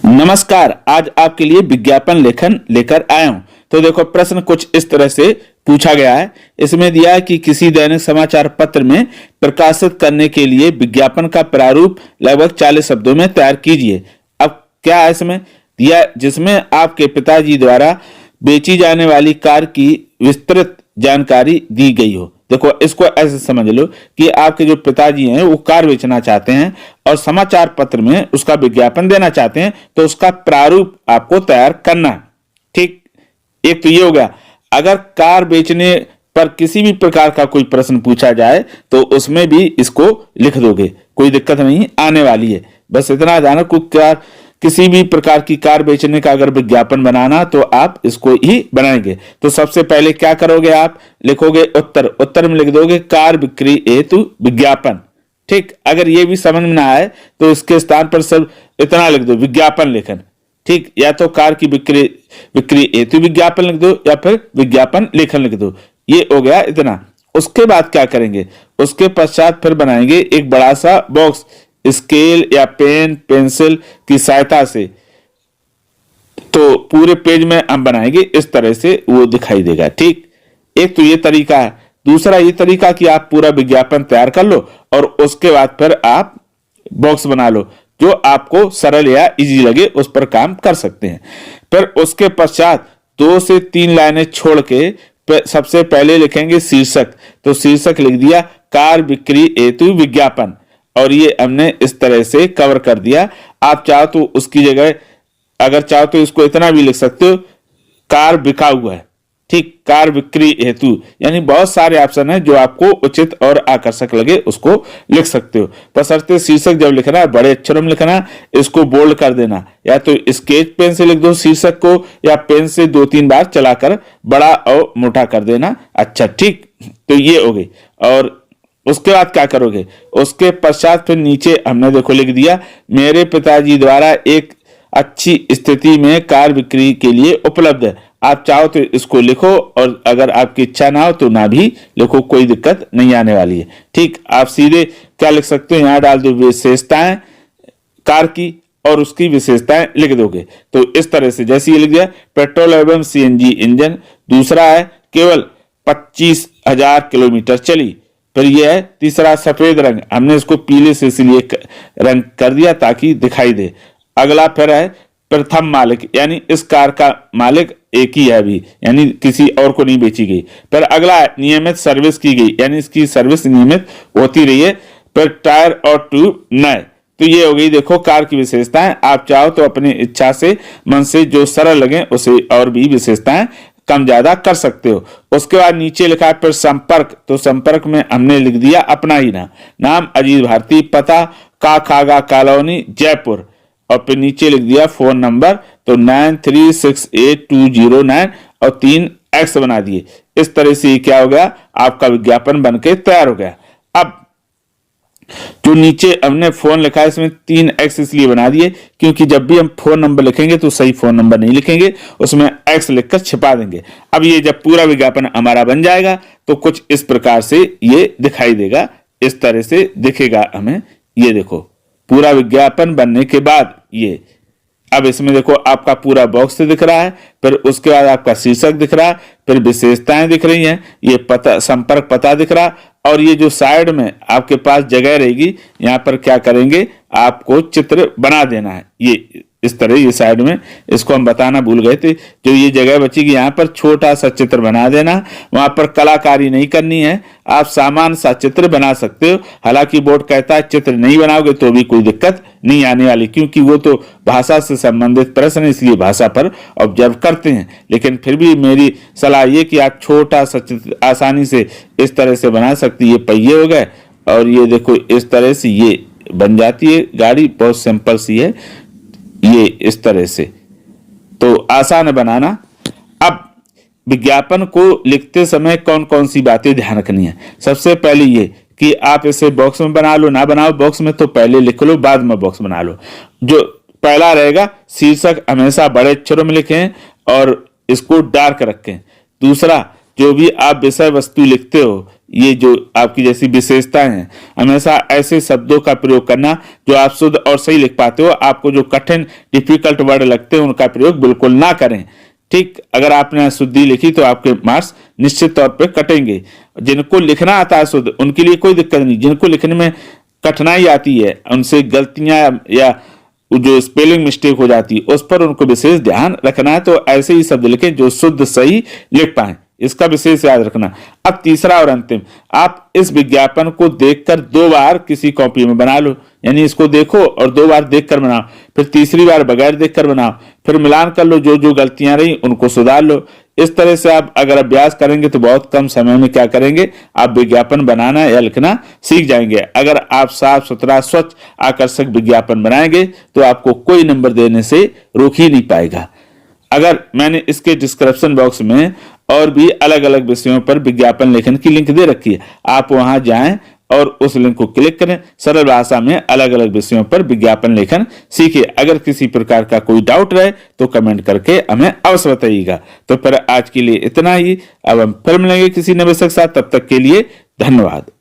नमस्कार। आज आपके लिए विज्ञापन लेखन लेकर आया हूं। तो देखो, प्रश्न कुछ इस तरह से पूछा गया है। इसमें दिया है कि किसी दैनिक समाचार पत्र में प्रकाशित करने के लिए विज्ञापन का प्रारूप लगभग 40 शब्दों में तैयार कीजिए। अब क्या है इसमें दिया, जिसमें आपके पिताजी द्वारा बेची जाने वाली कार की विस्तृत जानकारी दी गई हो। देखो, इसको ऐसे समझ लो कि आपके जो पिताजी हैं वो कार बेचना चाहते हैं और समाचार पत्र में उसका विज्ञापन देना चाहते हैं, तो उसका प्रारूप आपको तैयार करना है। ठीक, एक तो ये हो गया। अगर कार बेचने पर किसी भी प्रकार का कोई प्रश्न पूछा जाए तो उसमें भी इसको लिख दोगे, कोई दिक्कत नहीं आने वाली है। बस इतना जानो, किसी भी प्रकार की कार बेचने का अगर विज्ञापन बनाना तो आप इसको ही बनाएंगे। तो सबसे पहले क्या करोगे, आप लिखोगे उत्तर में लिख दोगे कार बिक्री हेतु विज्ञापन। ठीक, अगर ये भी समझ में ना आए तो इसके स्थान पर सब इतना लिख दो, विज्ञापन लेखन। ठीक, या तो कार की बिक्री हेतु विज्ञापन लिख दो या फिर विज्ञापन लेखन लिख दो। ये हो गया इतना। उसके बाद क्या करेंगे, उसके पश्चात फिर बनाएंगे एक बड़ा सा बॉक्स स्केल या पेन पेंसिल की सहायता से। तो पूरे पेज में हम बनाएंगे, इस तरह से वो दिखाई देगा। ठीक, एक तो ये तरीका है। दूसरा ये तरीका कि आप पूरा विज्ञापन तैयार कर लो और उसके बाद फिर आप बॉक्स बना लो, जो आपको सरल या इजी लगे उस पर काम कर सकते हैं। फिर उसके पश्चात 2 से 3 लाइनें छोड़ के सबसे पहले लिखेंगे शीर्षक। तो शीर्षक लिख दिया कार बिक्री हेतु विज्ञापन, और ये हमने इस तरह से कवर कर दिया। आप चाहो तो उसकी जगह अगर चाहो तो इसको इतना भी लिख सकते हो, कार बिका हुआ है। ठीक, कार बिक्री हेतु, यानी बहुत सारे ऑप्शन है जो आपको उचित और आकर्षक लगे उसको लिख सकते हो। बशर्ते शीर्षक जब लिखना है बड़े अक्षरों में लिखना, इसको बोल्ड कर देना, या तो स्केच पेन से लिख दो शीर्षक को, या पेन से 2-3 बार चलाकर बड़ा और मोटा कर देना। अच्छा, ठीक, तो ये हो गई। और उसके बाद क्या करोगे, उसके पश्चात फिर नीचे हमने देखो लिख दिया मेरे पिताजी द्वारा एक अच्छी स्थिति में कार बिक्री के लिए उपलब्ध है। आप चाहो तो इसको लिखो, और अगर आपकी इच्छा ना हो तो ना भी लिखो, कोई दिक्कत नहीं आने वाली है। ठीक, आप सीधे क्या लिख सकते हो, यहां डाल दो विशेषताएं कार की और उसकी विशेषताएं लिख दोगे। तो इस तरह से जैसे ये लिख दिया पेट्रोल एवं सीएनजी इंजन, दूसरा है केवल 25,000 किलोमीटर चली। फिर यह है तीसरा सफेद रंग, हमने इसको पीले से इसलिए रंग कर दिया ताकि दिखाई दे। अगला फिर है प्रथम मालिक, यानी इस कार का मालिक एक ही है अभी, यानी किसी और को नहीं बेची गई। फिर अगला है नियमित सर्विस की गई, यानी इसकी सर्विस नियमित होती रही है। फिर टायर और ट्यूब नए। तो ये हो गई देखो कार की विशेषताएं। आप चाहो तो अपनी इच्छा से मन से जो सरल लगे उसे और भी विशेषताएं कम ज्यादा कर सकते हो। उसके बाद नीचे लिखा है फिर संपर्क। तो संपर्क में हमने लिख दिया अपना ही नाम अजीत भारती, पता काखागा कॉलोनी जयपुर, और फिर नीचे लिख दिया फोन नंबर, तो 93682009 और 3 X बना दिए। इस तरह से क्या हो गया, आपका विज्ञापन बनके तैयार हो गया। अब जो नीचे हमने फोन लिखा है इसमें 3 X इसलिए बना दिए क्योंकि जब भी हम फोन नंबर लिखेंगे तो सही फोन नंबर नहीं लिखेंगे, उसमें X लिखकर छिपा देंगे। अब ये जब पूरा विज्ञापन हमारा बन जाएगा तो कुछ इस प्रकार से ये दिखाई देगा, इस तरह से दिखेगा हमें। ये देखो पूरा विज्ञापन बनने के बाद ये अब इसमें देखो आपका पूरा बॉक्स दिख रहा है, फिर उसके बाद आपका शीर्षक दिख रहा है, फिर विशेषताएं दिख रही हैं, ये पता संपर्क पता दिख रहा, और ये जो साइड में आपके पास जगह रहेगी यहाँ पर क्या करेंगे, आपको चित्र बना देना है। ये इस तरह ये साइड में, इसको हम बताना भूल गए थे, जो ये जगह बचेगी यहाँ पर छोटा सा चित्र बना देना। वहां पर कलाकारी नहीं करनी है, आप सामान्य सा चित्र बना सकते हो। हालांकि बोर्ड कहता है चित्र नहीं बनाओगे तो भी कोई दिक्कत नहीं आने वाली, क्योंकि वो तो भाषा से संबंधित प्रश्न इसलिए भाषा पर ऑब्जर्व करते हैं। लेकिन फिर भी मेरी सलाह ये कि आप छोटा सा चित्र आसानी से इस तरह से बना सकते। ये पहिए हो गए, और ये देखो इस तरह से ये बन जाती है गाड़ी, बहुत सिंपल सी है ये इस तरह से, तो आसान है बनाना। अब विज्ञापन को लिखते समय कौन कौन सी बातें ध्यान रखनी है। सबसे पहले ये कि आप इसे बॉक्स में बना लो, ना बनाओ बॉक्स में तो पहले लिख लो, बाद में बॉक्स बना लो। जो पहला रहेगा शीर्षक हमेशा बड़े अक्षरों में लिखें और इसको डार्क रखें। दूसरा, जो भी आप विषय वस्तु लिखते हो ये जो आपकी जैसी विशेषताएं हैं, हमेशा ऐसे शब्दों का प्रयोग करना जो आप शुद्ध और सही लिख पाते हो। आपको जो कठिन डिफिकल्ट वर्ड लगते हैं उनका प्रयोग बिल्कुल ना करें। ठीक, अगर आपने शुद्धि लिखी तो आपके मार्क्स निश्चित तौर पे कटेंगे। जिनको लिखना आता है शुद्ध, उनके लिए कोई दिक्कत नहीं। जिनको लिखने में कठिनाई आती है, उनसे गलतियां या जो स्पेलिंग मिस्टेक हो जाती है, उस पर उनको विशेष ध्यान रखना है। तो ऐसे ही शब्द लिखें जो शुद्ध सही लिख पाए, इसका विशेष याद रखना। अब तीसरा और अंतिम, आप इस विज्ञापन को देखकर 2 बार किसी कॉपी में बना लो। यानी इसको देखो और 2 बार देखकर बनाओ, फिर तीसरी बार बगैर देखकर बनाओ, फिर मिलान कर लो, जो जो गलतियां रही उनको सुधार लो। इस तरह से आप अगर अभ्यास करेंगे तो बहुत कम समय में क्या करेंगे, आप विज्ञापन बनाना या लिखना सीख जाएंगे। अगर आप साफ सुथरा स्वच्छ आकर्षक विज्ञापन बनाएंगे तो आपको कोई नंबर देने से रोक ही नहीं पाएगा। अगर मैंने इसके डिस्क्रिप्शन बॉक्स में और भी अलग अलग विषयों पर विज्ञापन लेखन की लिंक दे रखी है, आप वहां जाएं और उस लिंक को क्लिक करें। सरल भाषा में अलग अलग विषयों पर विज्ञापन लेखन सीखिए। अगर किसी प्रकार का कोई डाउट रहे तो कमेंट करके हमें अवश्य बताइएगा। तो फिर आज के लिए इतना ही। अब हम फिर मिलेंगे किसी नए विषय के साथ, तब तक के लिए धन्यवाद।